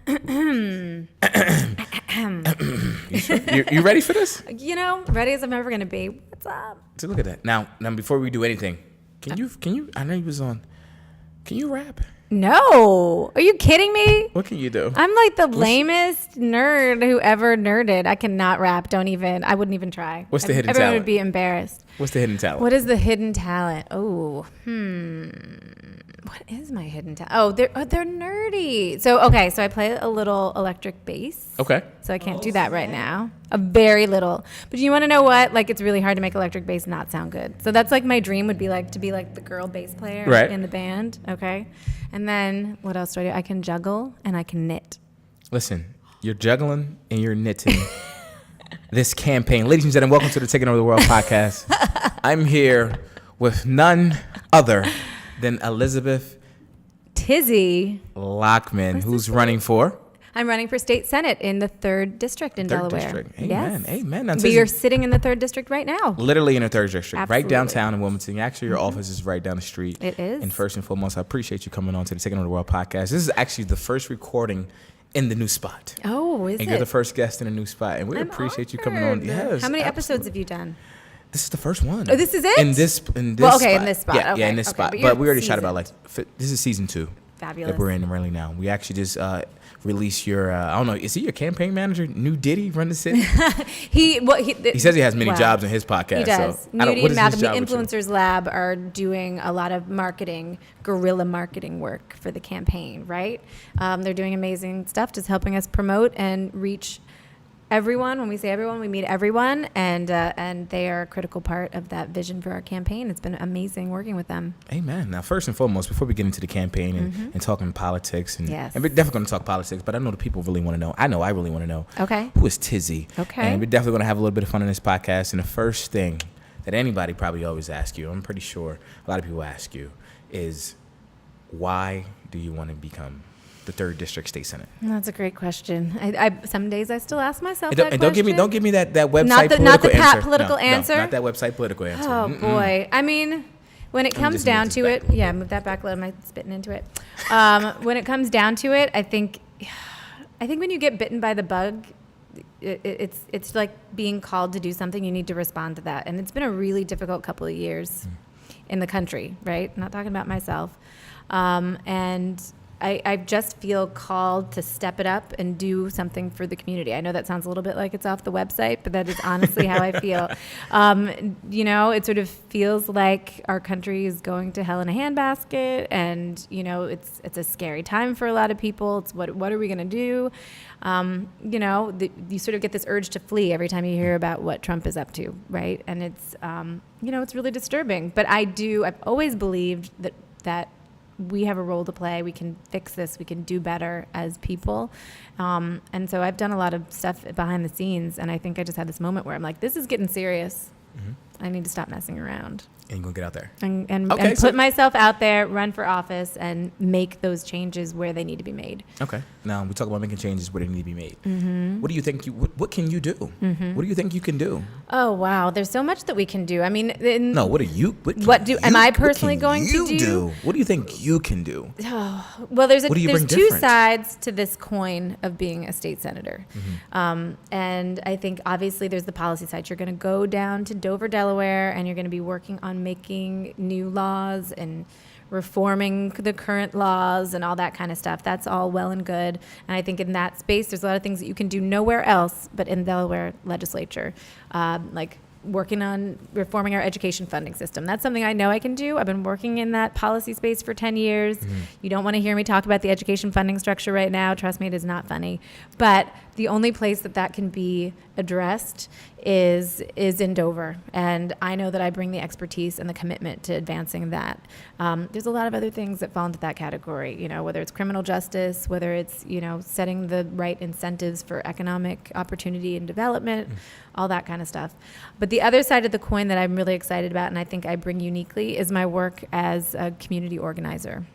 You sure? You ready for this? Ready as I'm ever gonna be. What's up? So look at that. Now before we do anything, can you? I know you was on. Can you rap? No. Are you kidding me? What can you do? I'm like the lamest nerd who ever nerded. I cannot rap. I wouldn't even try. What's the hidden Everyone talent? would be embarrassed. What's the hidden talent? What is the hidden talent? What is my hidden talent? Oh, they're nerdy. So I play a little electric bass. Okay. So I can't do that right now. A very little. But you want to know what? Like, it's really hard to make electric bass not sound good. So that's like my dream would be like to be like the girl bass player in the band. Okay. And then what else do I do? I can juggle and I can knit. Listen, you're juggling and you're knitting this campaign. Ladies and gentlemen, welcome to the Taking Over the World podcast. I'm here with none other than Elizabeth Tizzy Lockman, who's running for? I'm running for state senate in the 3rd district in Delaware. District. Amen. Yes. Amen. Now, We are sitting in the 3rd district right now. Literally in the 3rd district, Absolutely. right downtown in Wilmington. Actually, your office is right down the street. It is. And first and foremost, I appreciate you coming on to the Taking Over the World podcast. This is actually the first recording in the new spot. Oh, is it? And you're the first guest in a new spot. And we appreciate you coming on. Yes. How many episodes have you done? This is the first one. Oh, this is it? In this well, okay, spot. in this spot. Yeah, okay. yeah, in this spot. But we already shot about this is season 2. Fabulous. That we're in really now. We actually just released your, I don't know, is he your campaign manager? New Diddy run the city? He says he has many jobs in his podcast. He does. So Nudie what and is Malcolm, his the job with you? Influencers Lab, are doing a lot of guerrilla marketing work for the campaign, right? They're doing amazing stuff, just helping us promote and reach everyone. When we say everyone, we mean everyone, and they are a critical part of that vision for our campaign. It's been amazing working with them. Amen. Now, first and foremost, before we get into the campaign and talking politics, and we're definitely going to talk politics, but I know the people really want to know. I know I really want to know. Okay. Who is Tizzy? Okay. And we're definitely going to have a little bit of fun in this podcast. And the first thing that anybody probably always asks you, I'm pretty sure a lot of people ask you, is why do you want to become the 3rd District State Senate? That's a great question. I some days I still ask myself And that question. don't give me that website not the answer. political No, answer. not that website political answer. Oh boy. I mean, when it comes down to it, move that back a little. Am I spitting into it? When it comes down to it, I think when you get bitten by the bug, it's like being called to do something. You need to respond to that, and it's been a really difficult couple of years in the country. Right? I'm not talking about myself, and I just feel called to step it up and do something for the community. I know that sounds a little bit like it's off the website, but that is honestly how I feel. It sort of feels like our country is going to hell in a handbasket, and it's a scary time for a lot of people. It's what are we going to do? You sort of get this urge to flee every time you hear about what Trump is up to, right? And it's it's really disturbing. But I've always believed that we have a role to play. We can fix this. We can do better as people. And so I've done a lot of stuff behind the scenes, and I think I just had this moment where I'm like, this is getting serious. I need to stop messing around. And you're going to get out there. And put myself out there, run for office, and make those changes where they need to be made. Okay. Now, we talk about making changes where they need to be made. What do you think what can you do? What do you think you can do? Oh, wow. There's so much that we can do. I mean, am I personally going to do? What do you think you can do? Oh, well, there's two sides to this coin of being a state senator. And I think obviously there's the policy side. You're going to go down to Dover, Delaware, and you're going to be working on making new laws and reforming the current laws and all that kind of stuff. That's all well and good. And I think in that space, there's a lot of things that you can do nowhere else but in the Delaware legislature, like working on reforming our education funding system. That's something I know I can do. I've been working in that policy space for 10 years. You don't want to hear me talk about the education funding structure right now. Trust me, it is not funny. But the only place that can be addressed is in Dover. And I know that I bring the expertise and the commitment to advancing that. There's a lot of other things that fall into that category, whether it's criminal justice, whether it's, setting the right incentives for economic opportunity and development, all that kind of stuff. But the other side of the coin that I'm really excited about, and I think I bring uniquely, is my work as a community organizer.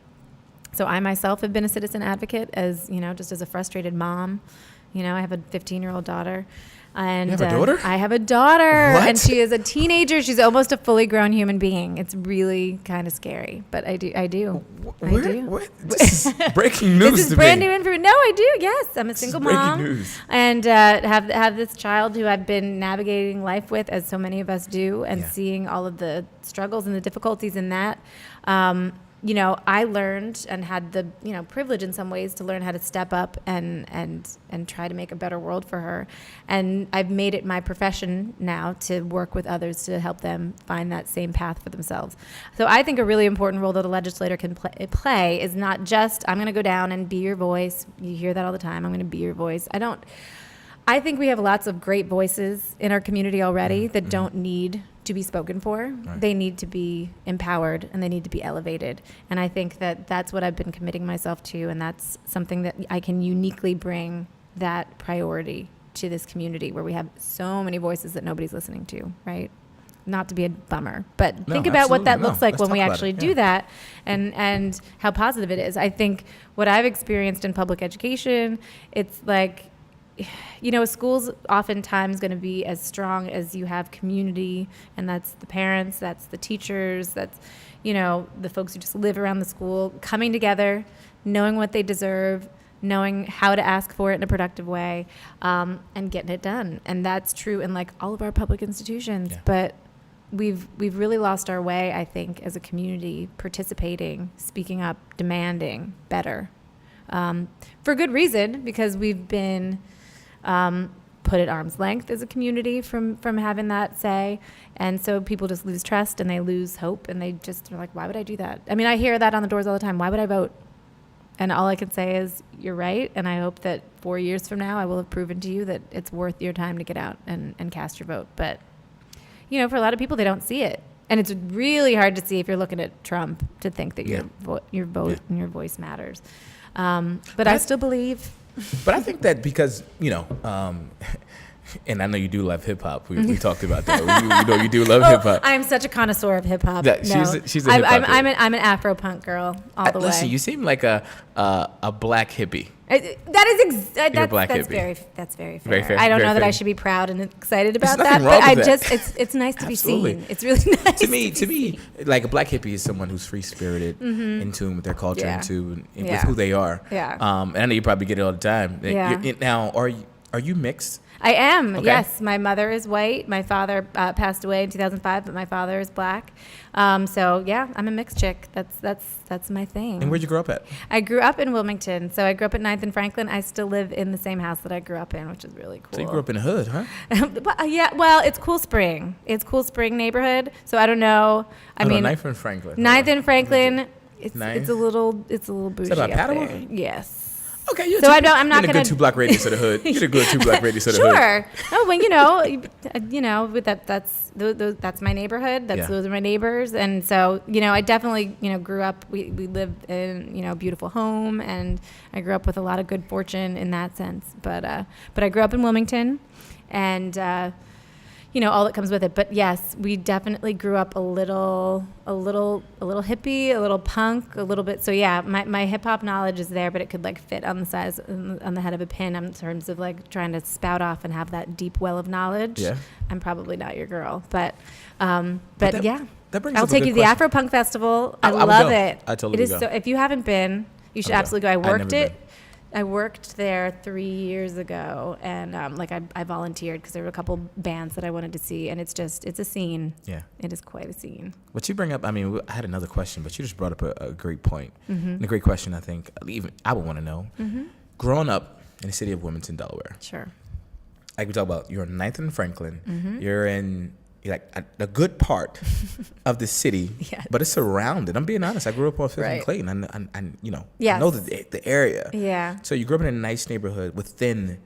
So I myself have been a citizen advocate just as a frustrated mom. I have a 15-year-old daughter. And you have a daughter? I have a daughter, What? and she is a teenager. She's almost a fully grown human being. It's really kind of scary, but I do. This is breaking news. This is brand new information. No, I do. Yes, I'm a single mom, news. and have this child who I've been navigating life with, as so many of us do, and seeing all of the struggles and the difficulties in that. I learned and had the privilege in some ways to learn how to step up and try to make a better world for her. And I've made it my profession now to work with others to help them find that same path for themselves. So I think a really important role that a legislator can play is not just, I'm going to go down and be your voice. You hear that all the time. I'm going to be your voice. I think we have lots of great voices in our community already that don't need to be spoken for. Right. They need to be empowered and they need to be elevated. And I think that that's what I've been committing myself to, and that's something that I can uniquely bring that priority to this community where we have so many voices that nobody's listening to, right? Not to be a bummer, but think about what that looks like when we actually do that and how positive it is. I think what I've experienced in public education, it's like, a school's oftentimes going to be as strong as you have community, and that's the parents, that's the teachers, that's, the folks who just live around the school, coming together, knowing what they deserve, knowing how to ask for it in a productive way, and getting it done. And that's true in like all of our public institutions, but we've really lost our way, I think, as a community, participating, speaking up, demanding better, for good reason, because we've been put at arm's length as a community from having that say. And so people just lose trust and they lose hope, and they just are like, why would I do that? I mean, I hear that on the doors all the time. Why would I vote? And all I can say is, you're right. And I hope that 4 years from now, I will have proven to you that it's worth your time to get out and cast your vote. But, for a lot of people, they don't see it. And it's really hard to see if you're looking at Trump to think that your vote and your voice matters. But I still believe. But I think that because, and I know you do love hip hop. We talked about that. You do love hip hop. I am such a connoisseur of hip hop. Yeah, she's a hip hop. I'm an Afro punk girl all the way. Listen, you seem like a black hippie. That's very fair. I don't know that I should be proud and excited about that, but it's nice to be seen. It's really nice. To me, like a black hippie is someone who's free spirited, in tune with their culture, in tune with who they are. Yeah. And I know you probably get it all the time. Yeah. Now, are you mixed? I am. Okay. Yes, my mother is white. My father passed away in 2005, but my father is black. So yeah, I'm a mixed chick. That's my thing. And where'd you grow up at? I grew up in Wilmington. So I grew up at 9th and Franklin. I still live in the same house that I grew up in, which is really cool. So you grew up in the hood, huh? Yeah. Well, it's Cool Spring. It's Cool Spring neighborhood. So I don't know. I mean, 9th and Franklin. 9th and Franklin. It's a little bougie. Is that about Padua? Yes. Okay, I'm not going to 2-block radius of the hood. You're a good 2-block radius of the hood. Sure. Oh, well, that's my neighborhood. Those are my neighbors, and so I definitely grew up. We lived in a beautiful home, and I grew up with a lot of good fortune in that sense. But I grew up in Wilmington, and all that comes with it. But yes, we definitely grew up a little hippie, a little punk, a little bit. So yeah, my hip hop knowledge is there, but it could fit on the head of a pin in terms of trying to spout off and have that deep well of knowledge. Yeah. I'm probably not your girl, but yeah. I'll take you to the Afro Punk Festival. I love it. I totally go. So if you haven't been, you should absolutely go. I worked there 3 years ago, and I volunteered because there were a couple bands that I wanted to see, and it's a scene. Yeah, it is quite a scene. What you bring up, I mean, I had another question, but you just brought up a great point. And a great question, I think, even I would want to know. Growing up in the city of Wilmington, Delaware. Sure. Like we talk about, you're in 9th and Franklin. You're in a good part of the city, but it's surrounded. I'm being honest. I grew up on 5th and Clayton, and I know the area. Yeah. So you grew up in a nice neighborhood within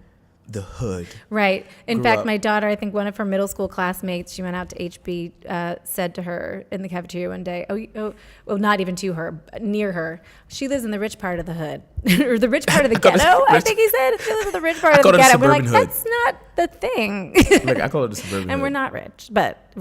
the hood. Right. In fact, my daughter, I think one of her middle school classmates, she went out to HB, said to her in the cafeteria one day, well, not even to her, near her, she lives in the rich part of the hood, or the rich part of the ghetto, I think he said. She lives in the rich part of the ghetto. We're like, that's not the thing. Like, I call it the suburban and hood. We're not rich, but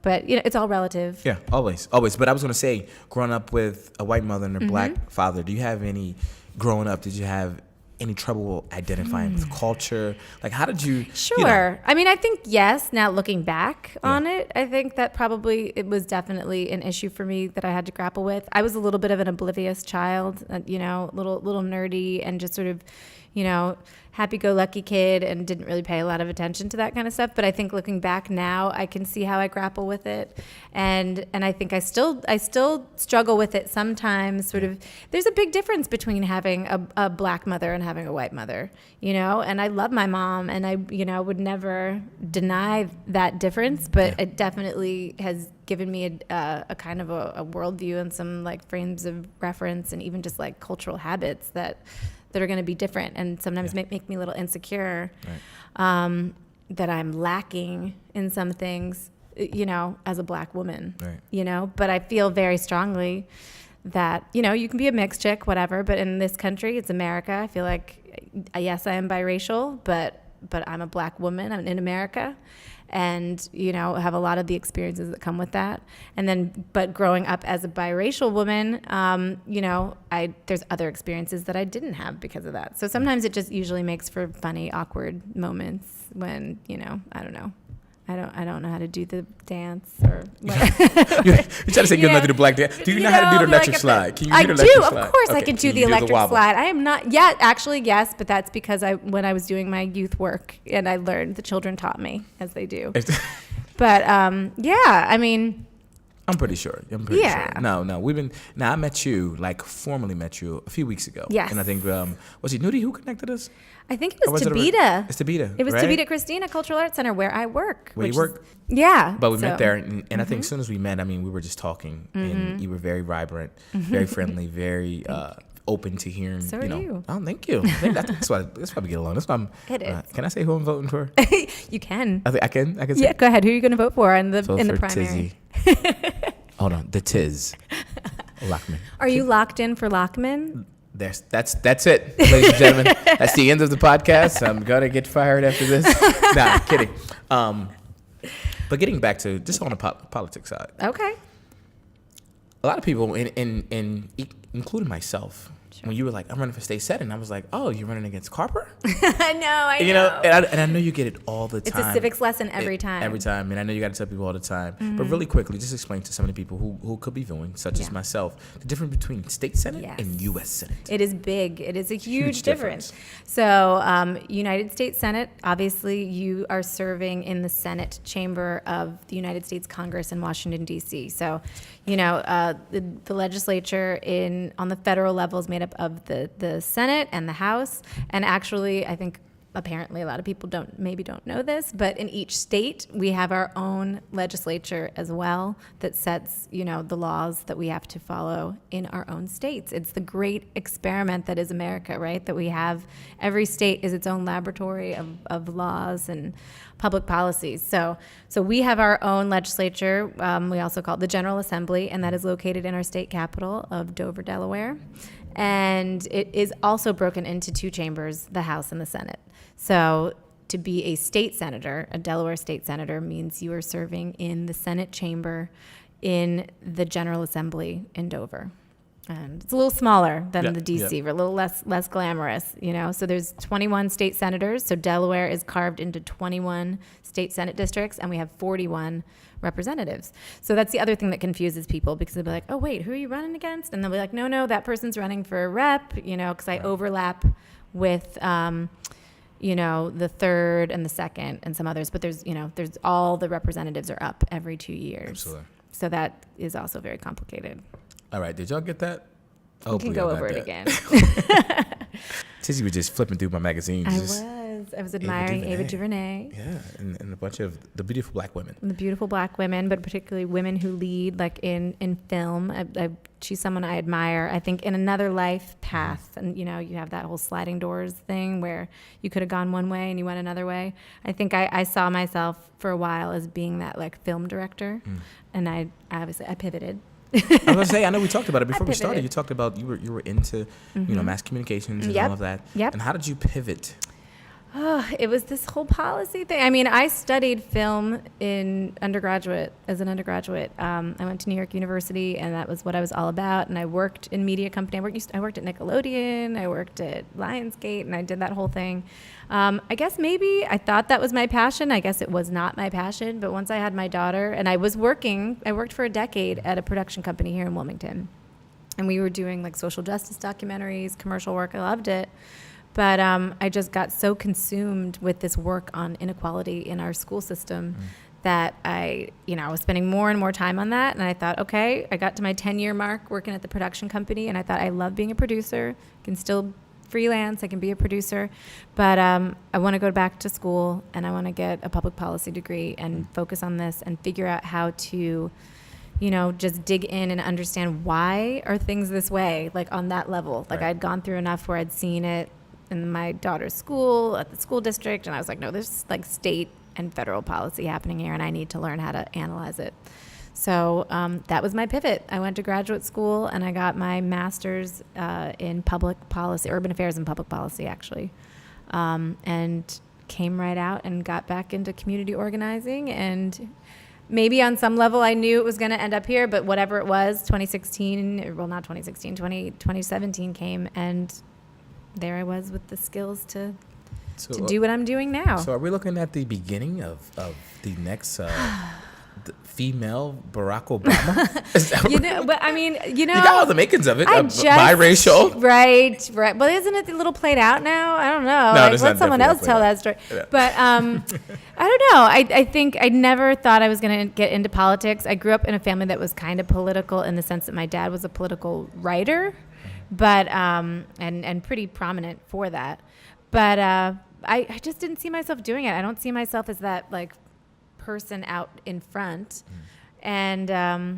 But it's all relative. Yeah, always. But I was going to say, growing up with a white mother and a black father, do you have any, growing up, did you have any trouble identifying with culture? Like, how did you? Sure. You know, I mean, I think yes. Now looking back on it, I think that probably it was definitely an issue for me that I had to grapple with. I was a little bit of an oblivious child, little nerdy and just sort of, happy-go-lucky kid, and didn't really pay a lot of attention to that kind of stuff. But I think looking back now, I can see how I grapple with it, and I think I still struggle with it sometimes. Sort of, there's a big difference between having a black mother and having a white mother, and I love my mom, and I would never deny that difference, but it definitely has given me a kind of a worldview and some like frames of reference, and even just like cultural habits that are going to be different, and sometimes make me a little insecure, that I'm lacking in some things, as a black woman, but I feel very strongly that, you can be a mixed chick, whatever, but in this country, it's America. I feel like, yes, I am biracial, but I'm a black woman. I'm in America, and have a lot of the experiences that come with that. And then, but growing up as a biracial woman, there's other experiences that I didn't have because of that. So sometimes it just usually makes for funny, awkward moments when I don't know. I don't know how to do the dance or whatever. You're trying to say you know how to do the black dance. Do you know how to do the electric slide? Can you do the electric slide? Of course I can do the electric slide. I am not yet, actually, yes, but that's because when I was doing my youth work and I learned, the children taught me, as they do. But I mean, I'm pretty sure. Sure. No, I formally met you a few weeks ago. Yes. And I think, was it Nudie who connected us? I think it was Tabita. It's Tabita. It was right? Tabita Christina Cultural Arts Center, where I work. Where you work? Yeah. But we met there, and I think as soon as we met, we were just talking, and you were very vibrant, very friendly, very open to hearing. So are you. Oh, thank you. I think that's why we get along. That's why it is. Can I say who I'm voting for? You can. I can say. Yeah, go ahead. Who are you going to vote for in the primary? Tizzy. Hold on, the Tizzy Lockman. Are you locked in for Lockman? That's it, ladies and gentlemen. That's the end of the podcast. I'm gonna get fired after this. Nah, kidding. But getting back to just on the politics side. Okay. A lot of people, including myself, when you were like, I'm running for state senate, and I was like, oh, you're running against Carper? I know. And I know you get it all the time. It's a civics lesson every time. Every time. And I know you got to tell people all the time. But really quickly, just explain to some of the people who could be viewing, such as myself, the difference between state senate and U.S. Senate. It is big. It is a huge difference. So United States Senate, obviously you are serving in the Senate chamber of the United States Congress in Washington, D.C. So, the legislature on the federal level is made up of the Senate and the House. And actually, I think apparently a lot of people don't know this, but in each state we have our own legislature as well that sets, the laws that we have to follow in our own states. It's the great experiment that is America, right? That we have, every state is its own laboratory of laws and public policies. So we have our own legislature. We also call it the General Assembly, and that is located in our state capital of Dover, Delaware. And it is also broken into two chambers, the House and the Senate. So to be a state senator, a Delaware state senator, means you are serving in the Senate chamber in the General Assembly in Dover. And it's a little smaller than the DC. We're a little less glamorous, So there's 21 state senators. So Delaware is carved into 21 state Senate districts, and we have 41 representatives. So that's the other thing that confuses people, because they'll be like, oh, wait, who are you running against? And they'll be like, no, that person's running for a rep, because I overlap with, the third and the second and some others. But there's all the representatives are up every 2 years. Absolutely. So that is also very complicated. All right, did y'all get that? We can go over it again. Tizzy was just flipping through my magazines. I was admiring Ava DuVernay. Yeah, and a bunch of the beautiful black women. The beautiful black women, but particularly women who lead, like in film. She's someone I admire. I think in another life path, and you have that whole sliding doors thing where you could have gone one way and you went another way. I think I saw myself for a while as being that like film director, and I pivoted. I was gonna say, I know we talked about it before we started. You talked about you were into mass communications and all of that. Yep. And how did you pivot? It was this whole policy thing. I mean, I studied film as an undergraduate. I went to New York University, and that was what I was all about. And I worked in media company. I worked at Nickelodeon. I worked at Lionsgate, and I did that whole thing. I guess maybe I thought that was my passion. I guess it was not my passion. But once I had my daughter, and I worked for a decade at a production company here in Wilmington. And we were doing like social justice documentaries, commercial work. I loved it. But I just got so consumed with this work on inequality in our school system that I was spending more and more time on that. And I thought, okay, I got to my 10-year mark working at the production company, and I thought, I love being a producer. I can still freelance. I can be a producer. But I want to go back to school, and I want to get a public policy degree and focus on this and figure out how to just dig in and understand why are things this way, like on that level. Like I'd gone through enough where I'd seen it in my daughter's school, at the school district, and I was like, no, there's like state and federal policy happening here, and I need to learn how to analyze it. So that was my pivot. I went to graduate school, and I got my master's in public policy, urban affairs and public policy, actually, and came right out and got back into community organizing. And maybe on some level I knew it was going to end up here, but whatever it was, 2017 came, and there I was with the skills to do what I'm doing now. So are we looking at the beginning of the next the female Barack Obama? But I mean, you got all the makings of it. Biracial. Right. Well, isn't it a little played out now? I don't know. No, let someone else tell that story. Yeah. But I don't know. I think I never thought I was going to get into politics. I grew up in a family that was kind of political in the sense that my dad was a political writer, but and pretty prominent for that. But I just didn't see myself doing it. I don't see myself as that like person out in front. And I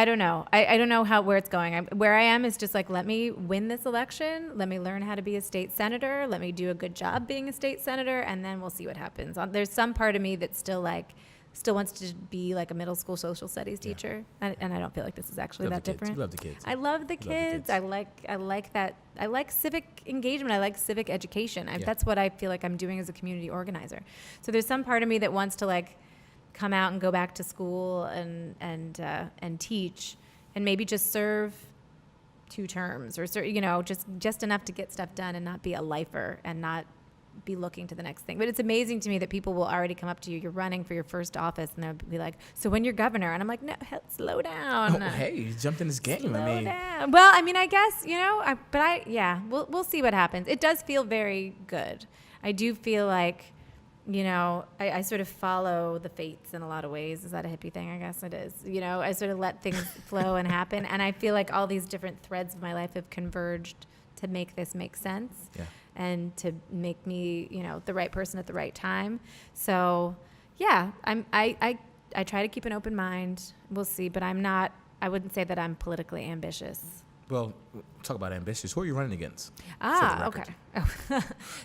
don't know. I don't know where it's going. Where I am is just like, let me win this election. Let me learn how to be a state senator. Let me do a good job being a state senator, and then we'll see what happens. There's some part of me that still wants to be like a middle school social studies teacher, and I don't feel like this is actually that different. You love the kids. I love the kids. I like that. I like civic engagement. I like civic education. That's what I feel like I'm doing as a community organizer. So there's some part of me that wants to like come out and go back to school and teach, and maybe just serve 2 terms or just enough to get stuff done and not be a lifer and not be looking to the next thing. But it's amazing to me that people will already come up to you. You're running for your first office, and they'll be like, "So when you're governor?" And I'm like, "No, slow down." Oh, hey, you jumped in this game. Slow down. Well, I mean, I guess we'll see what happens. It does feel very good. I do feel like, I sort of follow the fates in a lot of ways. Is that a hippie thing? I guess it is. I sort of let things flow and happen, and I feel like all these different threads of my life have converged to make this make sense. Yeah. And to make me, the right person at the right time. So, yeah, I try to keep an open mind. We'll see, but I wouldn't say that I'm politically ambitious. Well, talk about ambitious. Who are you running against? Okay.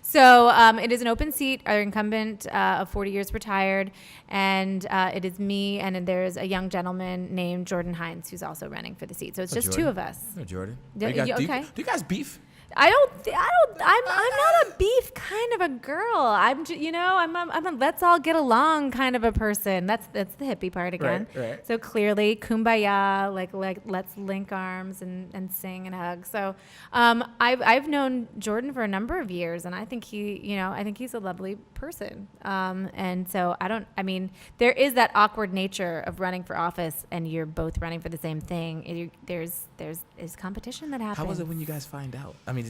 So it is an open seat. Our incumbent of 40 years retired, and it is me, and there's a young gentleman named Jordan Hines who's also running for the seat. So it's just Jordan. 2 of us. No, Jordan. Do you guys beef? I'm not a beef kind of a girl. I'm a let's all get along kind of a person. That's the hippie part again. Right. So clearly kumbaya, like let's link arms and sing and hug. So I've known Jordan for a number of years, and I think he's a lovely person. And so there is that awkward nature of running for office and you're both running for the same thing. There's competition that happens. How was it when you guys find out? I mean,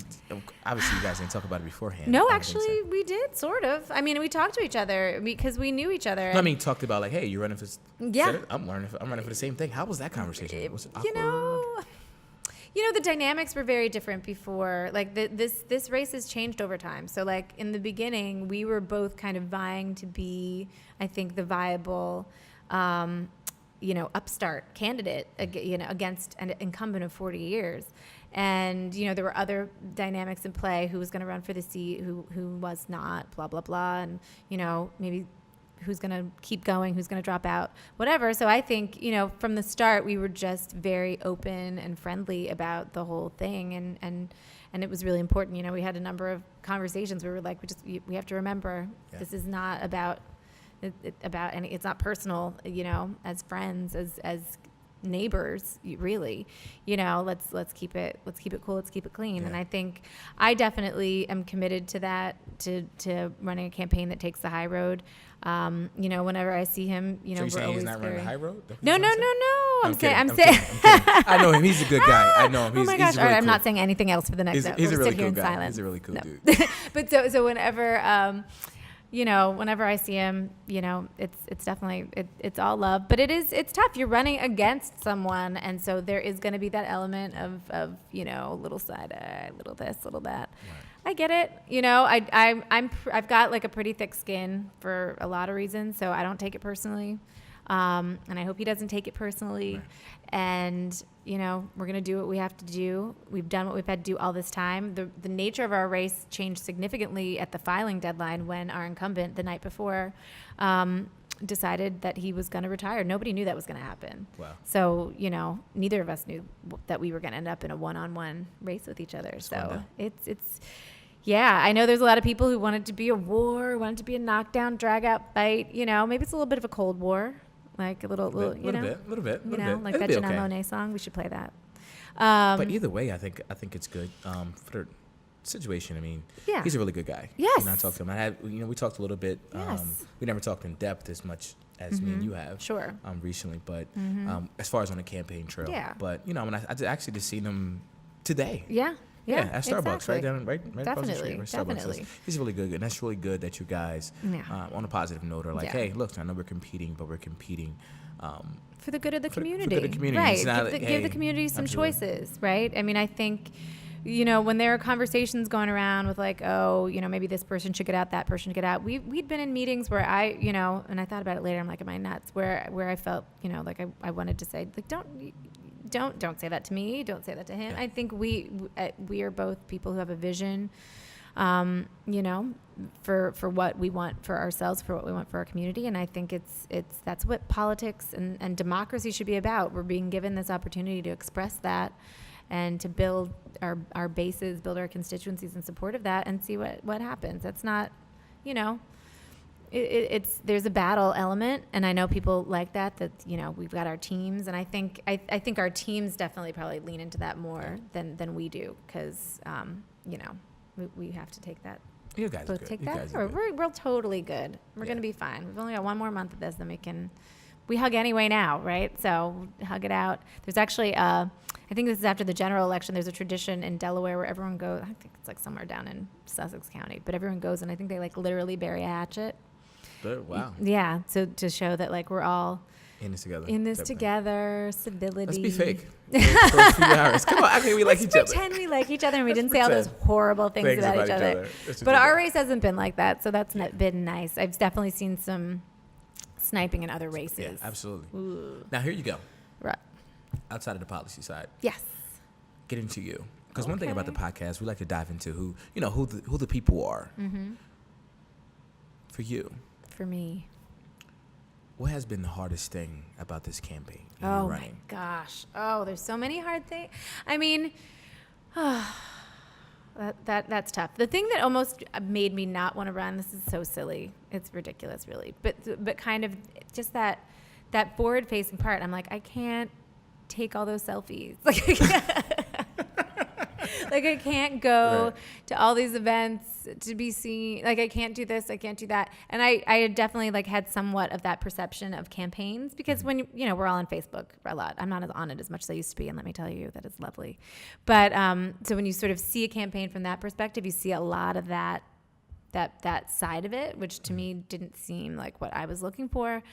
obviously you guys didn't talk about it beforehand. No, actually, we did, sort of. I mean, we talked to each other because we knew each other. No, I mean, talked about like, hey, you're running for Senate? I'm running for the same thing. How was that conversation? Was it awkward? The dynamics were very different before. Like this race has changed over time. So like in the beginning, we were both kind of vying to be, I think, the viable, upstart candidate, against an incumbent of 40 years. And, there were other dynamics in play, who was going to run for the seat, who was not, blah, blah, blah. And, maybe who's going to keep going, who's going to drop out, whatever. So I think, from the start, we were just very open and friendly about the whole thing. And it was really important. We had a number of conversations where we were like, we have to remember this is not about any, it's not personal, as friends, as neighbors, really, let's keep it cool, let's keep it clean. And I think I definitely am committed to that, to running a campaign that takes the high road. Whenever I see him, so we're saying always he's not running the high road? No. I'm saying. I know him. He's a good guy. I know him. Oh my gosh! All right, I'm not saying anything else for the next. He's a really sit here cool in guy. silence. He's a really cool dude. But so whenever whenever I see him, it's definitely it's all love. But it's tough. You're running against someone, and so there is going to be that element of little side eye, little this, little that. Right. I get it. I've got like a pretty thick skin for a lot of reasons, so I don't take it personally. And I hope he doesn't take it personally. Right. And, we're going to do what we have to do. We've done what we've had to do all this time. The nature of our race changed significantly at the filing deadline when our incumbent the night before decided that he was going to retire. Nobody knew that was going to happen. Wow. So, neither of us knew that we were going to end up in a one-on-one race with each other. So it's yeah, I know there's a lot of people who want it to be a war, want it to be a knockdown, drag-out fight. Maybe it's a little bit of a Cold War. Like a little bit. Like that Janelle Monáe song. We should play that. But either way, I think it's good for the situation. I mean, he's a really good guy. Yes. I talked to him. We talked a little bit. Yes. We never talked in depth as much as me and you have. Sure. Recently, but as far as on the campaign trail. Yeah. But I actually just seen him today. Yeah. Yeah, at Starbucks, exactly. right across the street. Definitely. He's really good, and that's really good that you guys, on a positive note, are like, hey, look, I know we're competing, but we're competing for the good of the community. For the good of the community. Right. Give the community some choices, right? I mean, I think, when there are conversations going around with like, oh, maybe this person should get out, that person should get out. We'd been in meetings where I, and I thought about it later. I'm like, am I nuts? Where I felt, like I wanted to say, like, don't say that to me. Don't say that to him. Yeah. I think we are both people who have a vision, for what we want for ourselves, for what we want for our community. And I think that's what politics and democracy should be about. We're being given this opportunity to express that and to build our bases, build our constituencies in support of that, and see what happens. That's not, there's a battle element, and I know people like that we've got our teams, and I think our teams definitely probably lean into that more than we do, because we have to take that. You guys both take that, or we're totally good. We're gonna be fine. We've only got one more month of this, then we hug anyway now, right? So hug it out. There's actually I think this is after the general election. There's a tradition in Delaware where everyone goes. I think it's like somewhere down in Sussex County, but everyone goes, and I think they like literally bury a hatchet. Wow. Yeah, so to show that like we're all in this together, civility. Let's be fake for a few hours. Come on, we like each other. Let's pretend we like each other and we didn't say all those horrible things about each other. But our race hasn't been like that, so that's been nice. I've definitely seen some sniping in other races. Yeah, absolutely. Ooh. Now here you go. Right. Outside of the policy side. Yes. Get into you. Because one thing about the podcast, we like to dive into who the people are. Mm-hmm. For you. For me. What has been the hardest thing about this campaign? Oh my gosh. Oh, there's so many hard things. I mean, that's tough. The thing that almost made me not want to run, this is so silly. It's ridiculous, really. But kind of just that forward-facing part. I'm like, I can't take all those selfies. Like I can't go to all these events to be seen. Like I can't do this, I can't do that. And I definitely like had somewhat of that perception of campaigns, because when we're all on Facebook a lot. I'm not on it as much as I used to be, and let me tell you that is lovely. But so when you sort of see a campaign from that perspective, you see a lot of that side of it, which to me didn't seem like what I was looking for.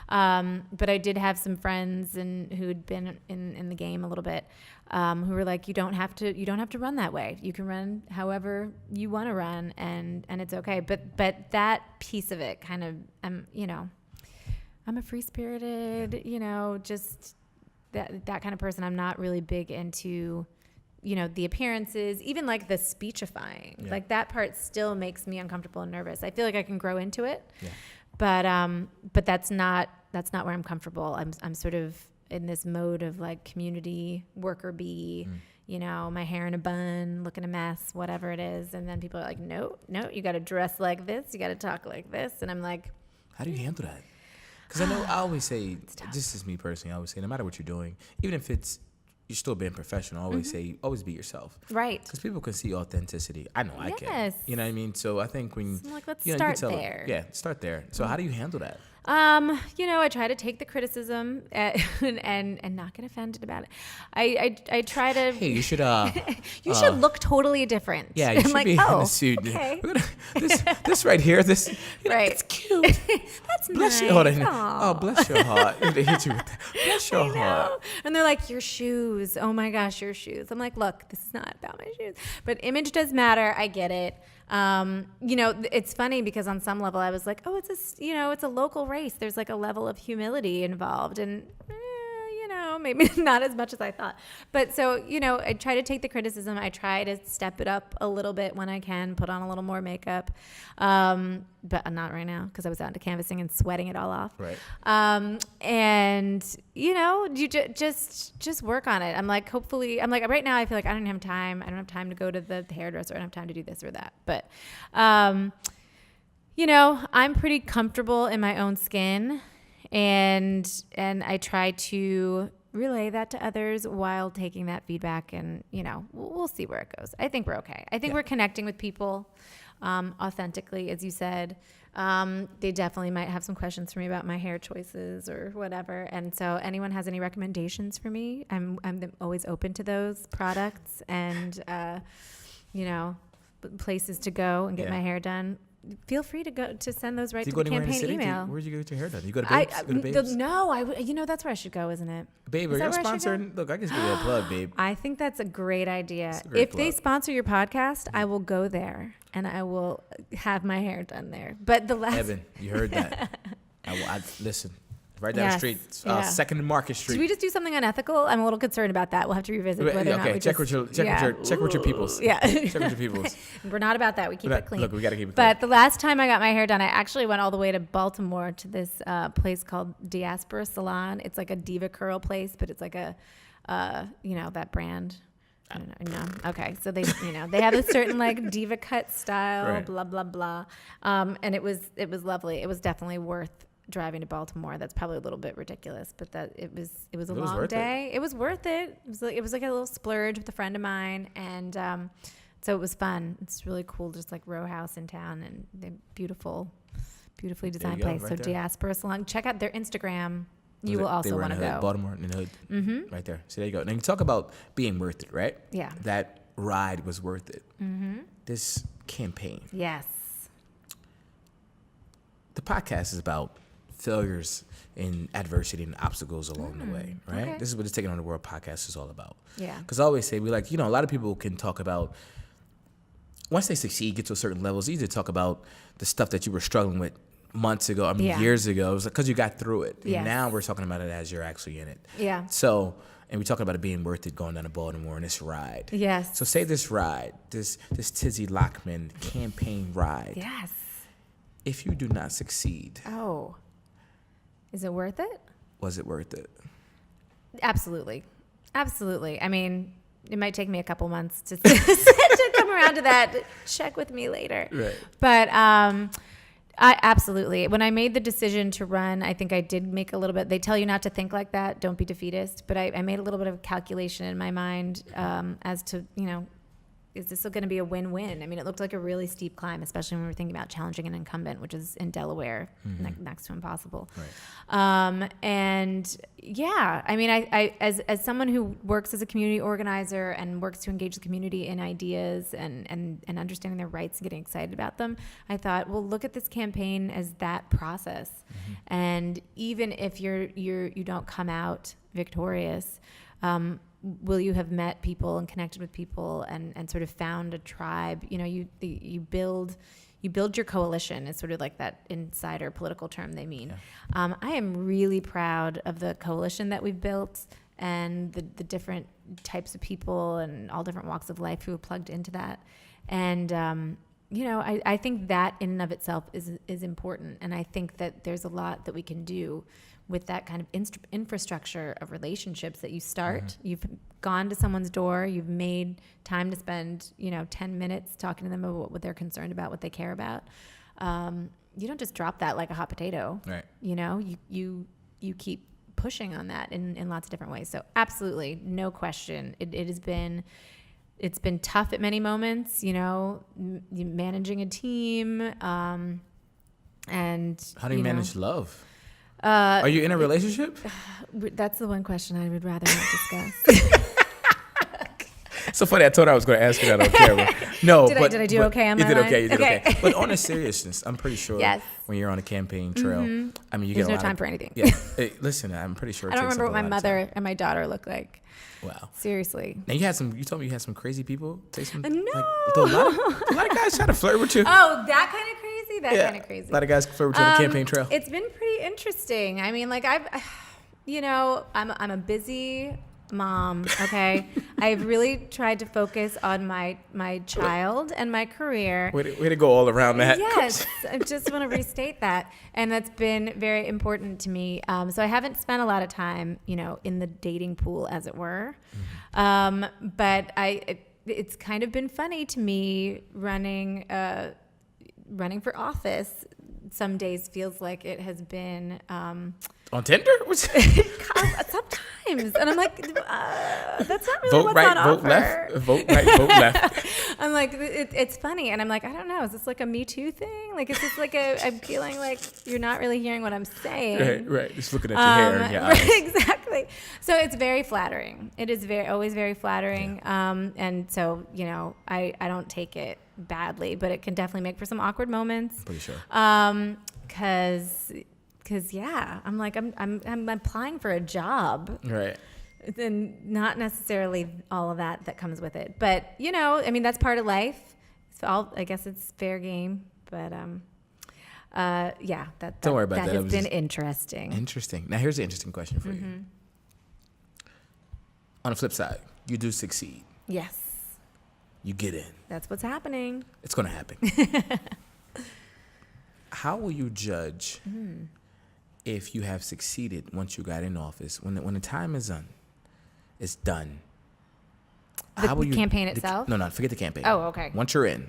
But I did have some friends who'd been in the game a little bit, who were like, you don't have to run that way. You can run however you want to run, and it's okay. But that piece of it kind of, I'm a free-spirited, just that kind of person. I'm not really big into the appearances, even like the speechifying, like that part still makes me uncomfortable and nervous. I feel like I can grow into it, But that's not where I'm comfortable. I'm sort of in this mode of like community worker bee, my hair in a bun, looking a mess, whatever it is. And then people are like, no, you got to dress like this. You got to talk like this. And I'm like, how do you handle that? Because I always say, this is me personally, I always say, no matter what you're doing, even if you're still being professional, I always say, always be yourself. Right. Because people can see authenticity. I know I can. You know what I mean? So I think when... So let's start there. Yeah, start there. So how do you handle that? I try to take the criticism and not get offended about it. I try to. Hey, you should. You should look totally different. Yeah, you should be in a suit. Okay. This right here, right. It's cute. That's bless nice. Oh, bless your heart. They hit you with that. Bless your heart. And they're like, your shoes. Oh my gosh, your shoes. I'm like, look, this is not about my shoes. But image does matter. I get it. It's funny because on some level I was like, oh, it's a local race. There's like a level of humility involved, and maybe not as much as I thought. But so, I try to take the criticism. I try to step it up a little bit when I can, put on a little more makeup. But not right now because I was out into canvassing and sweating it all off. Right. You just work on it. I'm like, right now I feel like I don't have time. I don't have time to go to the hairdresser. I don't have time to do this or that. But, I'm pretty comfortable in my own skin, and I try to relay that to others while taking that feedback, and we'll see where it goes. I think we're okay. I think we're connecting with people authentically, as you said. They definitely might have some questions for me about my hair choices or whatever, and so anyone has any recommendations for me, I'm always open to those products and places to go and get my hair done. Feel free to send those right to the campaign email. Where'd you get your hair done? You go to Babes? No, that's where I should go, isn't it? Babe, are you sponsoring? Look, I can give you a plug, babe. I think that's a great idea. If they sponsor your podcast, I will go there and I will have my hair done there. But Evan, you heard that. Listen. Right down the street, 2nd and Market Street. Should we just do something unethical? I'm a little concerned about that. We'll have to revisit whether or not we check with your peoples. Yeah. Check with your peoples. We're not about that. We keep it clean. Look, we got to keep it clean. But the last time I got my hair done, I actually went all the way to Baltimore to this place called Diaspora Salon. It's like a diva curl place, but it's like a, that brand. I don't know. No. Okay. So they have a certain like diva cut style, right. Blah, blah, blah. And it was lovely. It was definitely worth driving to Baltimore. That's probably a little bit ridiculous, but it was a long day. It was worth it. It was like a little splurge with a friend of mine, and so it was fun. It's really cool, just like row house in town, and the beautifully designed place. So Diaspora Salon. Check out their Instagram. You will also want to go. Baltimore in the hood, right there. So there you go. Now you talk about being worth it, right? Yeah. That ride was worth it. Mm-hmm. This campaign. Yes. The podcast is about failures and adversity and obstacles along the way, right? Okay. This is what the Taking on the World podcast is all about. Yeah. Because I always say, a lot of people can talk about, once they succeed, get to a certain level, it's easy to talk about the stuff that you were struggling with months ago, years ago. It was because you got through it. Yes. And now we're talking about it as you're actually in it. Yeah. So, and we're talking about it being worth it going down to Baltimore and this ride. Yes. So say this ride, this Tizzy Lockman campaign ride. Yes. If you do not succeed. Oh. Is it worth it? Was it worth it? Absolutely. I mean, it might take me a couple months to come around to that. Check with me later. Right. But I absolutely. When I made the decision to run, I think I did make a little bit. They tell you not to think like that. Don't be defeatist. But I made a little bit of calculation in my mind as to, is this going to be a win-win? I mean, it looked like a really steep climb, especially when we were thinking about challenging an incumbent, which is in Delaware, next to impossible. Right. And yeah, I mean, I as someone who works as a community organizer and works to engage the community in ideas and understanding their rights and getting excited about them, I thought, well, look at this campaign as that process. Mm-hmm. And even if you don't come out victorious, will you have met people and connected with people and sort of found a tribe? You build your coalition. It's sort of like that insider political term they mean. Yeah. I am really proud of the coalition that we've built and the different types of people and all different walks of life who have plugged into that. And I think that in and of itself is important. And I think that there's a lot that we can do with that kind of infrastructure of relationships that you start. You've gone to someone's door, you've made time to spend, 10 minutes talking to them about what they're concerned about, what they care about. You don't just drop that like a hot potato. Right. You keep pushing on that in lots of different ways. So absolutely, no question. It's been tough at many moments, managing a team. And how do you manage love? Are you in a relationship? That's the one question I would rather not discuss. So funny. I told her I was going to ask you that on camera. No, did I do okay on my You did line? okay. You did okay. But on a seriousness, I'm pretty sure Yes. when you're on a campaign trail, I mean, you There's get a no lot time of, for anything. Yeah. Hey, listen, I'm pretty sure. I don't remember what my mother and my daughter look like. Wow. Seriously. Now you told me you had some crazy people. Say some. No. A lot of guys try to flirt with you. Oh, that kind of crazy? Kind of crazy. A lot of guys flirt with you on the campaign trail. It's been pretty interesting. I mean, like I'm a busy mom, okay? I've really tried to focus on my child and my career. Way to go all around that. Yes, I just want to restate that. And that's been very important to me. So I haven't spent a lot of time, in the dating pool, as it were. But it's kind of been funny to me running for office. Some days feels like it has been... on Tinder? Sometimes. And I'm like, that's not really what's on vote offer. left, vote right, vote left. I'm like, it's funny. And I'm like, I don't know. Is this like a Me Too thing? Like, is this like I'm feeling like you're not really hearing what I'm saying. Right. Just looking at your hair and your eyes. Right, exactly. So it's very flattering. It is always very flattering. Yeah. And so, I don't take it badly, but it can definitely make for some awkward moments. Pretty sure. Because yeah, I'm like I'm applying for a job, right? And not necessarily all of that comes with it, but I mean that's part of life. So I guess it's fair game, but yeah, don't worry about that. That has been interesting. Interesting. Now here's an interesting question for you. On the flip side, you do succeed. Yes. You get in. That's what's happening. It's going to happen. How will you judge if you have succeeded once you got in office? When the time is done, it's done. The campaign itself? No, forget the campaign. Oh, okay. Once you're in.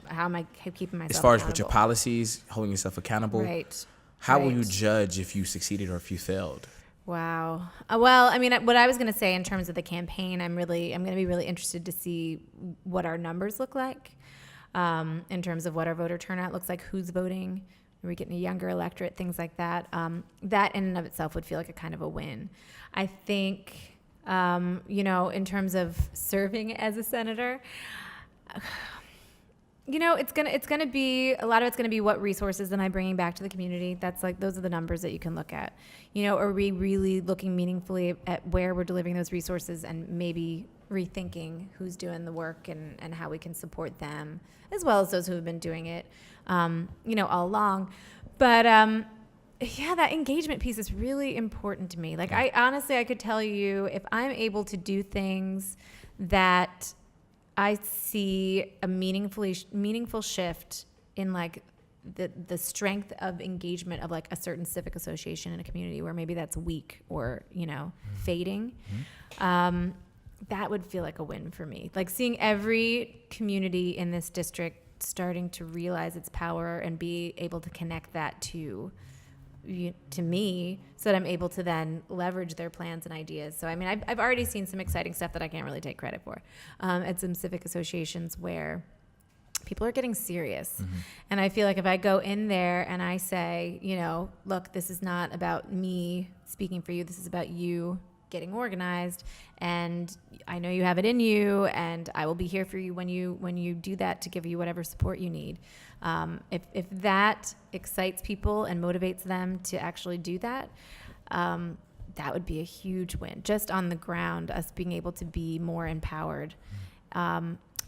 How am I keeping myself as far accountable? as with your policies, holding yourself accountable. Right. How will you judge if you succeeded or if you failed? Wow. Well, I mean, what I was going to say in terms of the campaign, I'm going to be really interested to see what our numbers look like in terms of what our voter turnout looks like, who's voting, are we getting a younger electorate, things like that. That in and of itself would feel like a kind of a win. I think, in terms of serving as a senator, it's gonna be a lot of it's gonna be what resources am I bringing back to the community. That's like those are the numbers that you can look at. Are we really looking meaningfully at where we're delivering those resources and maybe rethinking who's doing the work and how we can support them as well as those who have been doing it, all along. But yeah, that engagement piece is really important to me. Like I could tell you if I'm able to do things that I see a meaningful shift in like the strength of engagement of like a certain civic association in a community where maybe that's weak or fading. That would feel like a win for me. Like seeing every community in this district starting to realize its power and be able to connect that to me so that I'm able to then leverage their plans and ideas. So, I mean, I've already seen some exciting stuff that I can't really take credit for at some civic associations where people are getting serious. And I feel like if I go in there and I say, look, this is not about me speaking for you. This is about you getting organized, and I know you have it in you, and I will be here for you when you do that to give you whatever support you need. If that excites people and motivates them to actually do that, that would be a huge win. Just on the ground, us being able to be more empowered.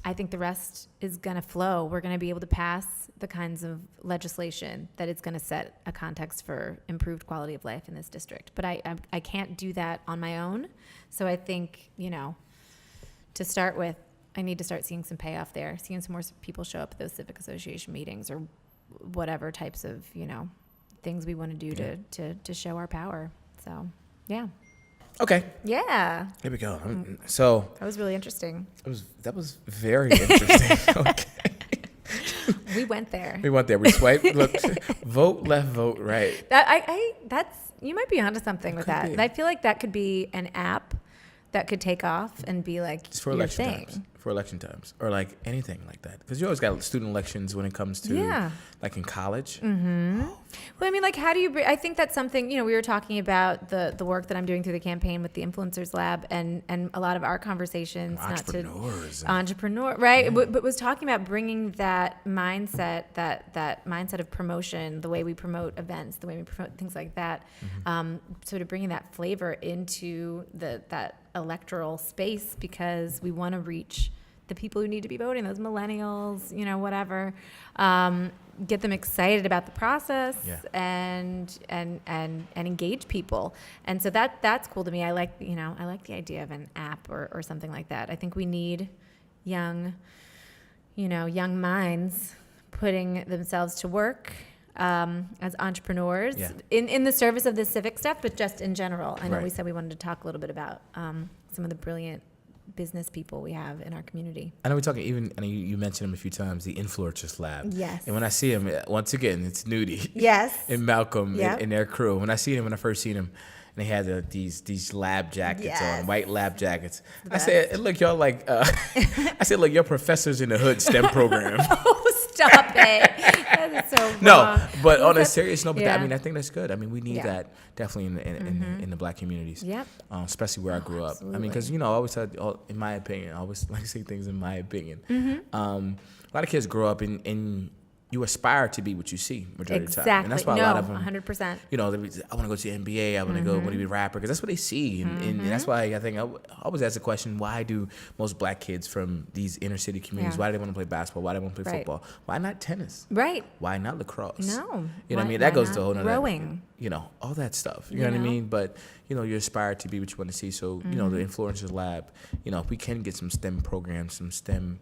I think the rest is going to flow. We're going to be able to pass the kinds of legislation that is going to set a context for improved quality of life in this district. But I can't do that on my own. So I think, to start with, I need to start seeing some payoff there, seeing some more people show up at those civic association meetings or whatever types of, things we want to do to show our power. So, yeah. Okay. Yeah. Here we go. So that was really interesting. That was very interesting. Okay. We went there. We swiped. Look, vote left, vote right. You might be onto something with that. I feel like that could be an app that could take off and be like it's for election times. For election times, or like anything like that, because you always got student elections when it comes to like in college. Mm-hmm. Well, I mean, like, how do you? I think that's something. We were talking about the work that I'm doing through the campaign with the Influencers Lab, and a lot of our conversations, entrepreneur, right? Yeah. But was talking about bringing that mindset, that mindset of promotion, the way we promote events, the way we promote things like that, sort of bringing that flavor into that electoral space, because we want to reach the people who need to be voting, those millennials, whatever, get them excited about the process and engage people. And so that's cool to me. I like the idea of an app or something like that. I think we need young minds putting themselves to work as entrepreneurs in the service of this civic stuff, but just in general. I know we said we wanted to talk a little bit about some of the brilliant business people we have in our community. I know we're talking you mentioned him a few times, the Influencers Lab. Yes. And when I see him, once again, it's Nudie. Yes. And Malcolm and their crew. When I first seen him, and they had these lab jackets on, white lab jackets. I said, look, y'all like, look, you're professors in the hood STEM program. Oh, stop it. That is so wrong. No, but on a serious note, I think that's good. I mean, we need that definitely in the Black communities. Yep. Especially where I grew up. Absolutely. I mean, because, I always said, in my opinion, I always like to say things in my opinion. Mm-hmm. A lot of kids grow up in you aspire to be what you see majority of the time. Exactly. And that's why a lot of them, 100%. I want to go to the NBA, I want to go want to be a rapper, because that's what they see. And that's why I think I always ask the question, why do most Black kids from these inner city communities, why do they want to play basketball? Why do they want to play football? Why not tennis? Right. Why not lacrosse? No. What I mean? That goes to a whole nother, rowing. All that stuff. You know what I mean? But, you aspire to be what you want to see. So, the Influencers Lab, if we can get some STEM programs, some STEM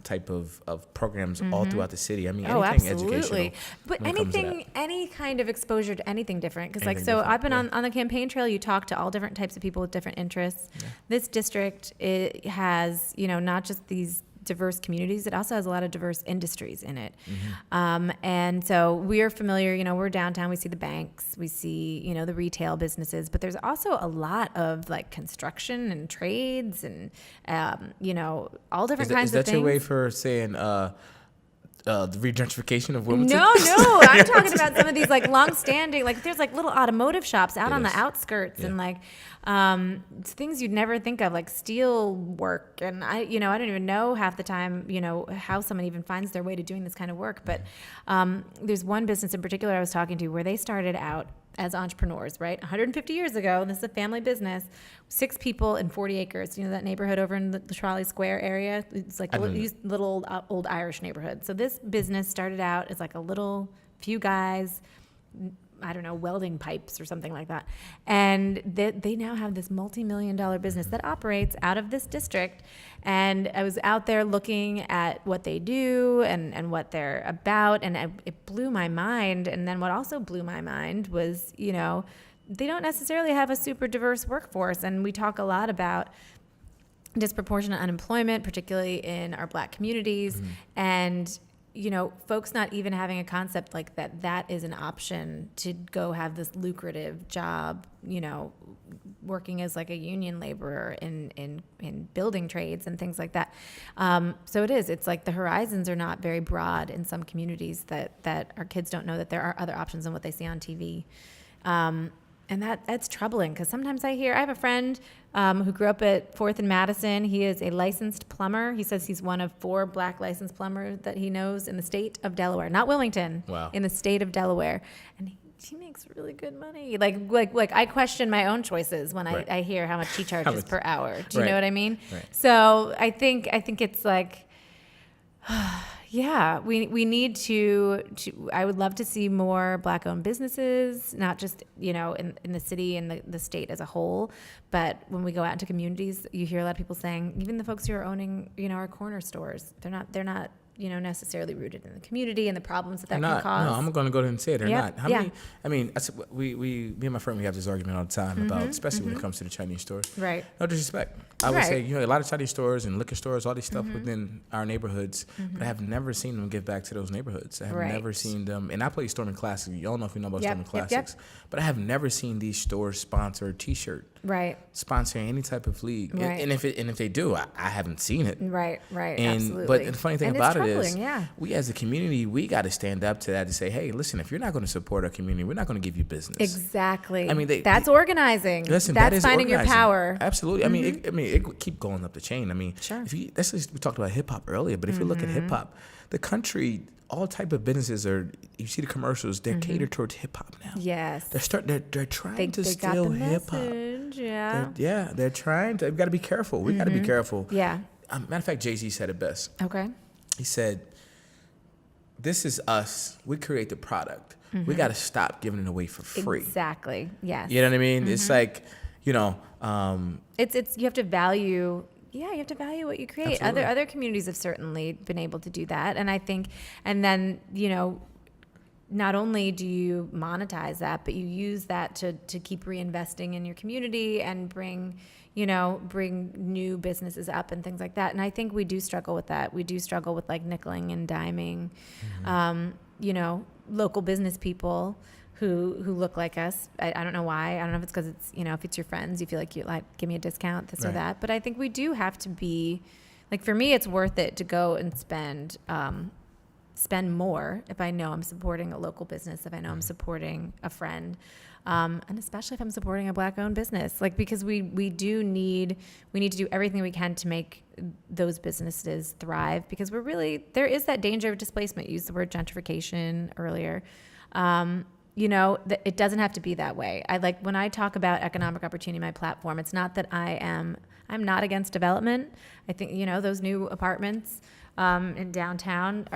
type of programs all throughout the city. I mean, anything educational. But any kind of exposure to anything different. Because I've been on the campaign trail, you talk to all different types of people with different interests. Yeah. This district, it has, not just these diverse communities, it also has a lot of diverse industries in it. And so we're familiar, we're downtown, we see the banks, we see, the retail businesses, but there's also a lot of like construction and trades and, all different kinds of things. Is that your way for saying, the regentrification of Wilmington? No, I'm talking about some of these like long-standing, like there's like little automotive shops out on the outskirts and like things you'd never think of, like steel work. And I don't even know half the time, how someone even finds their way to doing this kind of work. But there's one business in particular I was talking to where they started out as entrepreneurs, right? 150 years ago, this is a family business, 6 people and 40 acres. That neighborhood over in the Trolley Square area? It's like a little old Irish neighborhood. So this business started out as like a little few guys, I don't know, welding pipes or something like that. And they now have this multi-million-dollar business that operates out of this district. And I was out there looking at what they do and what they're about, and it blew my mind. And then what also blew my mind was, they don't necessarily have a super diverse workforce. And we talk a lot about disproportionate unemployment, particularly in our Black communities. And folks not even having a concept like that is an option to go have this lucrative job, working as like a union laborer in building trades and things like that. So it's like the horizons are not very broad in some communities that our kids don't know that there are other options than what they see on TV. And that's troubling, because sometimes I have a friend who grew up at 4th and Madison. He is a licensed plumber. He says he's one of 4 Black licensed plumbers that he knows in the state of Delaware, not Wilmington. Wow. In the state of Delaware. And he makes really good money. Like I question my own choices when I hear how much he charges per hour. Do you know what I mean? Right. So I think it's like, Yeah, we need to. I would love to see more Black-owned businesses, not just in the city and the state as a whole, but when we go out into communities, you hear a lot of people saying, even the folks who are owning our corner stores, they're not necessarily rooted in the community and the problems that can cause. No, I'm going to go ahead and say it. They're not. How many? I mean, me and my friend, we have this argument all the time about, especially when it comes to the Chinese stores. Right. No disrespect. I would say, a lot of Chinese stores and liquor stores, all these stuff within our neighborhoods, but I have never seen them give back to those neighborhoods. I have never seen them, and I play Stormy Classics. You all know if you know about Stormy Classics, but I have never seen these stores sponsor a T-shirt. Right. Sponsoring any type of league. Right. And if they do, I haven't seen it. Right. Absolutely. But the funny thing about it is, we as a community, we got to stand up to that and say, hey, listen, if you're not going to support our community, we're not going to give you business. Exactly. I mean, that's organizing. Listen, that's finding organizing. your power. Absolutely. I mean, it would keep going up the chain. I mean, sure. We talked about hip hop earlier, but if you look at hip hop, the country, all type of businesses you see the commercials, they're catered towards hip hop now. Yes. They're trying to steal hip hop. Yeah. They're trying to. We've got to be careful. We got to be careful. Yeah. Matter of fact, Jay-Z said it best. Okay. He said, this is us. We create the product. We got to stop giving it away for free. Exactly. Yes. You know what I mean? It's like, it's you have to value. Yeah, you have to value what you create. Absolutely. Other communities have certainly been able to do that, and I think, and then not only do you monetize that, but you use that to keep reinvesting in your community and bring new businesses up and things like that. And I think we do struggle with that. We do struggle with like nickeling and diming, local business people who look like us. I don't know why. I don't know if it's because it's, if it's your friends, you feel like you give me a discount, this or that. But I think we do have to be, like, for me, it's worth it to go and spend more if I know I'm supporting a local business, if I know I'm supporting a friend, and especially if I'm supporting a Black-owned business, because we need to do everything we can to make those businesses thrive, because there is that danger of displacement. You used the word gentrification earlier. It doesn't have to be that way. When I talk about economic opportunity in my platform, it's not that I'm not against development. I think, those new apartments in downtown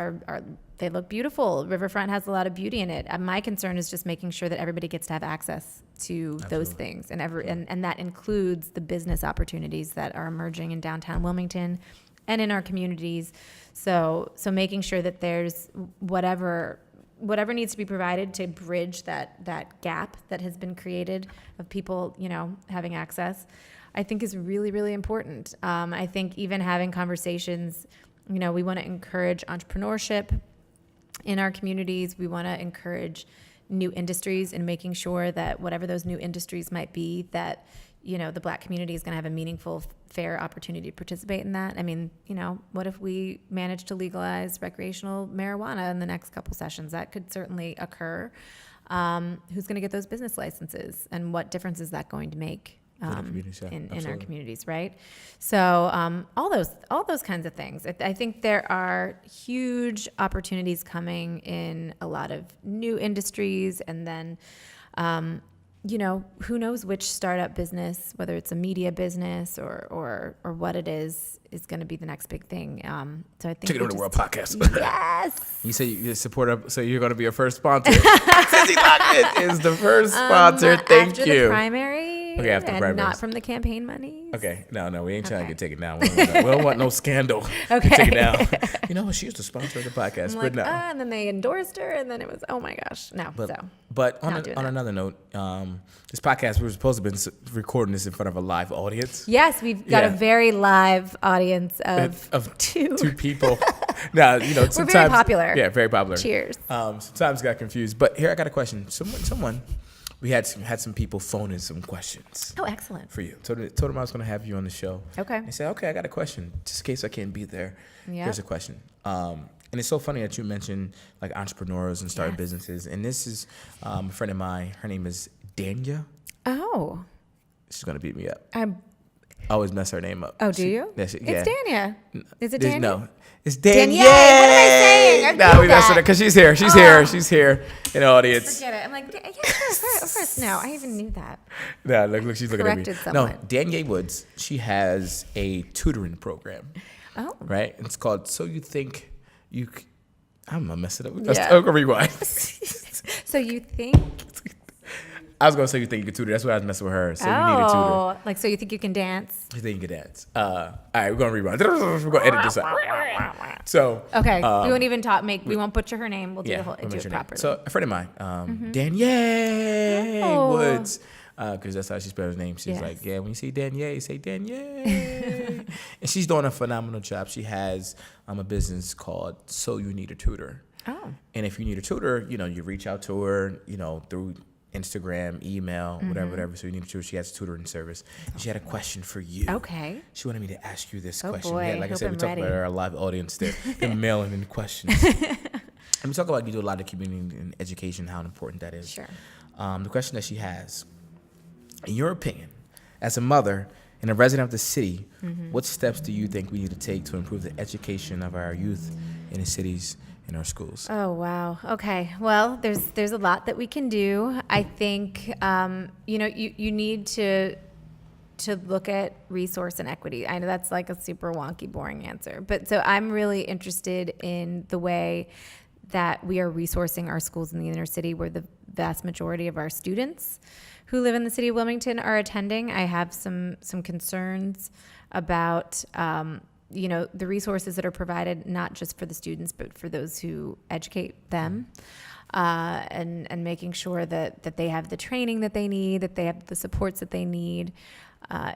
they look beautiful. Riverfront has a lot of beauty in it. My concern is just making sure that everybody gets to have access to those things, and that includes the business opportunities that are emerging in downtown Wilmington and in our communities. So making sure that there's whatever needs to be provided to bridge that gap that has been created of people, having access, I think is really, really important. I think even having conversations, we want to encourage entrepreneurship in our communities. We want to encourage new industries and making sure that whatever those new industries might be, that, the Black community is going to have a meaningful, fair opportunity to participate in that. I mean, what if we manage to legalize recreational marijuana in the next couple sessions? That could certainly occur. Who's going to get those business licenses, and what difference is that going to make in our communities, right? So all those kinds of things. I think there are huge opportunities coming in a lot of new industries, and then who knows which startup business, whether it's a media business or what it is going to be the next big thing. So I think Take It Over the World podcast. Yes. You say you support, so you're going to be our first sponsor. Tizzy Lockman is the first sponsor. Thank after you. The primary. Okay, after the primary. Not from the campaign money. Okay, no, we ain't trying to get taken down. We don't want no scandal. Okay. Take it down. She used to sponsor the podcast, but no. And then they endorsed her, and then it was, oh my gosh, no. But on another note, this podcast, we were supposed to be recording this in front of a live audience. Yes, we've got a very live audience of two people. Now, sometimes we're very popular. Yeah, very popular. Cheers. Sometimes got confused, but here I got a question. Someone. We had some people phone in some questions. Oh, excellent. For you. Told them I was going to have you on the show. Okay. They said, okay, I got a question. Just in case I can't be there. Yep. Here's a question. And it's so funny that you mentioned like entrepreneurs and starting businesses. And this is a friend of mine. Her name is Danya. Oh. She's going to beat me up. I always mess her name up. Oh, do you? It's Danya. Is it Danya? No. It's Danielle. What am I saying? No, we messed her because she's here. She's here in the audience. Forget it. I'm like, yeah, sure, of course. No, I even knew that. No, look, she's looking at me. Somewhat. No, Danielle Woods, she has a tutoring program. Oh. Right? And it's called So You Think I'm gonna mess it up. I'm gonna rewind. So you think? I was gonna say you think you can tutor. That's why I was messing with her. So you need a tutor. Like, so you think you can dance? You think you can dance? All right, we're gonna rewind. We're gonna edit this out. So okay, we won't even we won't butcher her name. We'll do the whole do it properly. So a friend of mine, Danielle Woods, because that's how she spells her name. She's like, when you see Danielle, you say Danielle, and she's doing a phenomenal job. She has a business called So You Need a Tutor. Oh. And if you need a tutor, you reach out to her, through Instagram, email, whatever. So you need a tutor. She has a tutoring service. She had a question for you. Okay. She wanted me to ask you this question. Boy. Yeah, like I said, we talk about our live audience. They're mailing in questions. And we talk about you do a lot of community and education, how important that is. Sure. The question that she has, in your opinion, as a mother and a resident of the city, what steps do you think we need to take to improve the education of our youth in the cities, in our schools? Oh, wow. Okay. Well, there's a lot that we can do. I think, you need to look at resource and equity. I know that's like a super wonky, boring answer, but so I'm really interested in the way that we are resourcing our schools in the inner city, where the vast majority of our students who live in the city of Wilmington are attending. I have some concerns about the resources that are provided, not just for the students, but for those who educate them, and making sure that they have the training that they need, that they have the supports that they need.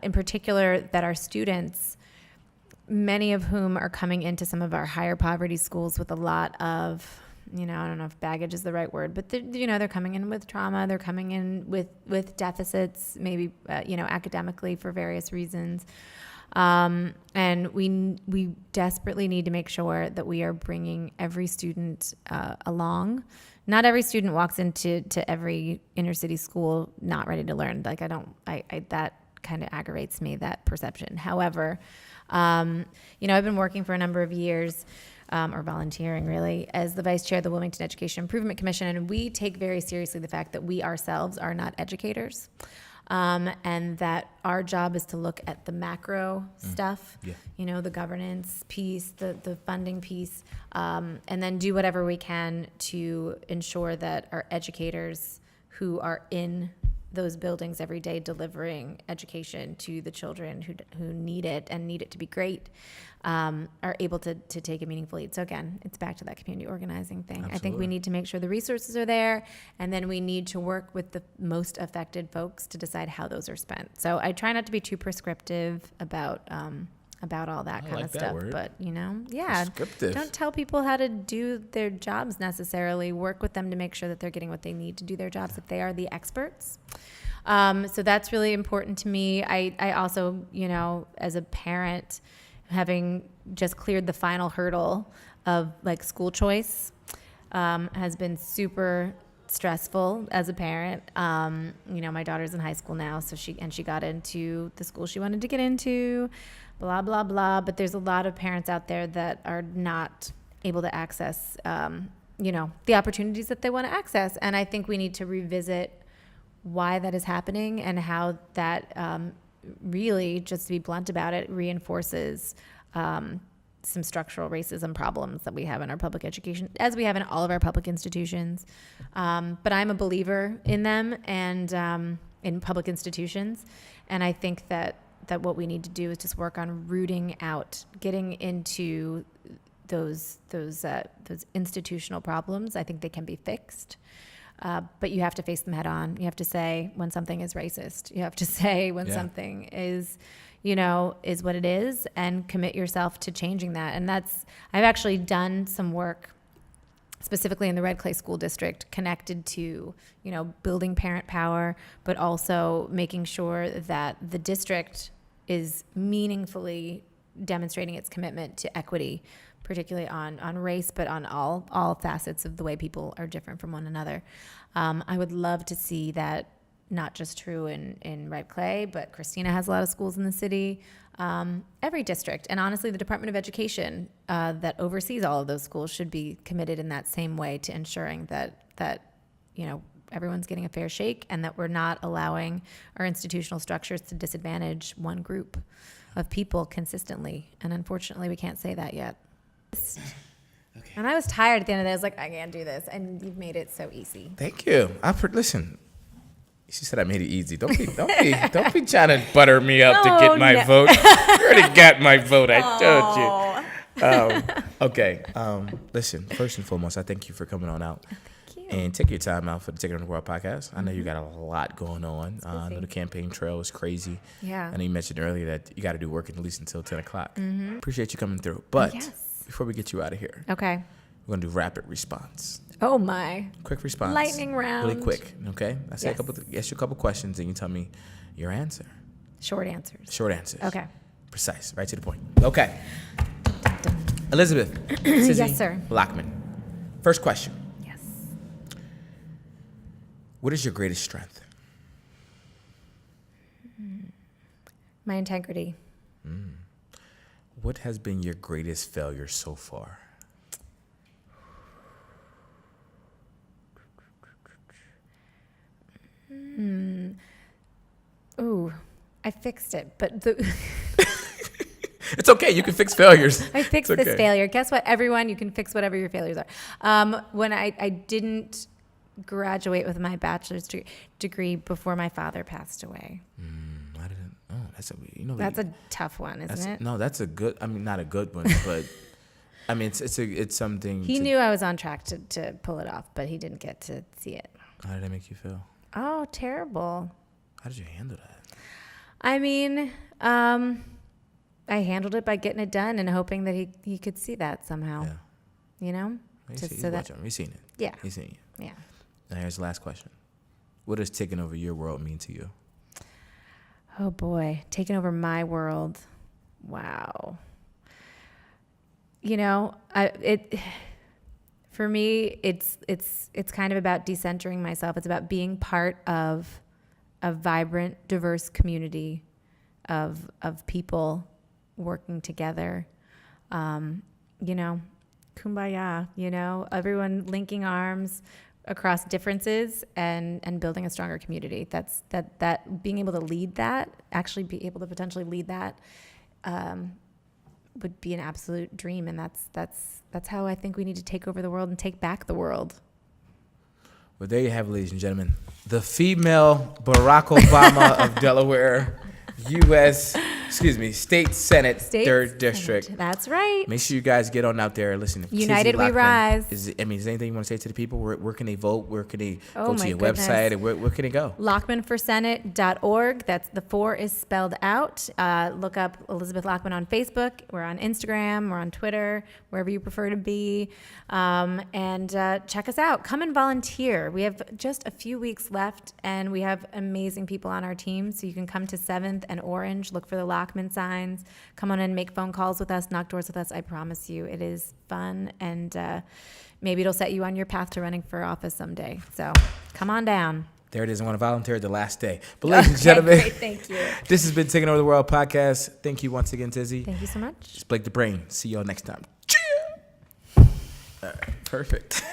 In particular, that our students, many of whom are coming into some of our higher poverty schools with a lot of, I don't know if baggage is the right word, but they're coming in with trauma. They're coming in with deficits, maybe, academically for various reasons. And we desperately need to make sure that we are bringing every student along. Not every student walks into every inner city school not ready to learn. Like that kind of aggravates me, that perception. However, I've been working for a number of years, or volunteering really, as the vice chair of the Wilmington Education Improvement Commission, and we take very seriously the fact that we ourselves are not educators. And that our job is to look at the macro stuff, the governance piece, the funding piece, and then do whatever we can to ensure that our educators who are in those buildings every day delivering education to the children who need it and need it to be great, are able to take a meaningful lead. So again, it's back to that community organizing thing. Absolutely. I think we need to make sure the resources are there, and then we need to work with the most affected folks to decide how those are spent. So I try not to be too prescriptive about all that kind of stuff, word. But don't tell people how to do their jobs necessarily. Work with them to make sure that they're getting what they need to do their jobs, if they are the experts. So that's really important to me. I also, as a parent, having just cleared the final hurdle of like school choice, has been super stressful as a parent. My daughter's in high school now, so she got into the school she wanted to get into, blah, blah, blah. But there's a lot of parents out there that are not able to access, the opportunities that they want to access. And I think we need to revisit why that is happening and how that really, just to be blunt about it, reinforces some structural racism problems that we have in our public education, as we have in all of our public institutions. But I'm a believer in them and in public institutions. And I think that what we need to do is just work on rooting out, getting into those institutional problems. I think they can be fixed. But you have to face them head on. You have to say when something is racist. You have to say when something is, is what it is, and commit yourself to changing that. And I've actually done some work specifically in the Red Clay School District connected to, building parent power, but also making sure that the district is meaningfully demonstrating its commitment to equity, particularly on race, but on all facets of the way people are different from one another. I would love to see that not just true in Red Clay, but Christina has a lot of schools in the city, every district. And honestly, the Department of Education that oversees all of those schools should be committed in that same way to ensuring that everyone's getting a fair shake, and that we're not allowing our institutional structures to disadvantage one group of people consistently. And unfortunately, we can't say that yet. Okay. And I was tired at the end of the day. I was like, I can't do this. And you've made it so easy. Thank you. Listen. She said I made it easy. Don't be trying to butter me up to get my vote. You already got my vote. I told you. Okay. Listen. First and foremost, I thank you for coming on out. And take your time out for the Taking Over the World podcast. I know you got a lot going on. I know the campaign trail is crazy. Yeah. I know you mentioned earlier that you got to do work at least until 10 o'clock. Appreciate you coming through. But before we get you out of here, okay, we're going to do rapid response. Oh, my. Quick response. Lightning round. Really quick, okay? I say ask you a couple questions, and you tell me your answer. Short answers. Short answers. Okay. Precise. Right to the point. Okay. Elizabeth. Yes, sir. Lockman. First question. Yes. What is your greatest strength? My integrity. What has been your greatest failure so far? Ooh, I fixed it, but It's okay. You can fix failures. I fixed this failure. Guess what, everyone? You can fix whatever your failures are. When I didn't graduate with my bachelor's degree before my father passed away. I didn't. Oh, that's a tough one, isn't it? No, that's a good. I mean, not a good one, but I mean, it's something. He knew I was on track to pull it off, but he didn't get to see it. How did that make you feel? Oh, terrible. How did you handle that? I mean, I handled it by getting it done and hoping that he could see that somehow. Yeah. You know? You've seen it. Yeah. He's seen it. Yeah. Now here's the last question. What does taking over your world mean to you? Oh boy, taking over my world. Wow. You know, for me, it's kind of about decentering myself. It's about being part of a vibrant, diverse community of people working together. You know, kumbaya, you know, everyone linking arms across differences and building a stronger community. That being able to lead that, actually be able to potentially lead that, would be an absolute dream. And that's how I think we need to take over the world and take back the world. Well, there you have it, ladies and gentlemen. The female Barack Obama of Delaware, State Senate, 3rd District. That's right. Make sure you guys get on out there. Listen, United we rise. Is there anything you want to say to the people? Where can they vote? Where can they go to your website? And where can they go? LockmanForSenate.org. That's the 4 is spelled out. Look up Elizabeth Lockman on Facebook. We're on Instagram. We're on Twitter, wherever you prefer to be. And check us out. Come and volunteer. We have just a few weeks left, and we have amazing people on our team. So you can come to 7th and Orange. Look for the Lockman signs. Come on and make phone calls with us, knock doors with us. I promise you it is fun, and maybe it'll set you on your path to running for office someday. So come on down. There it is. I want to volunteer the last day. But ladies and gentlemen, great, thank you. This has been Taking Over the World podcast. Thank you once again, Tizzy. Thank you so much. It's Blake the Brain. See y'all next time. All right, perfect.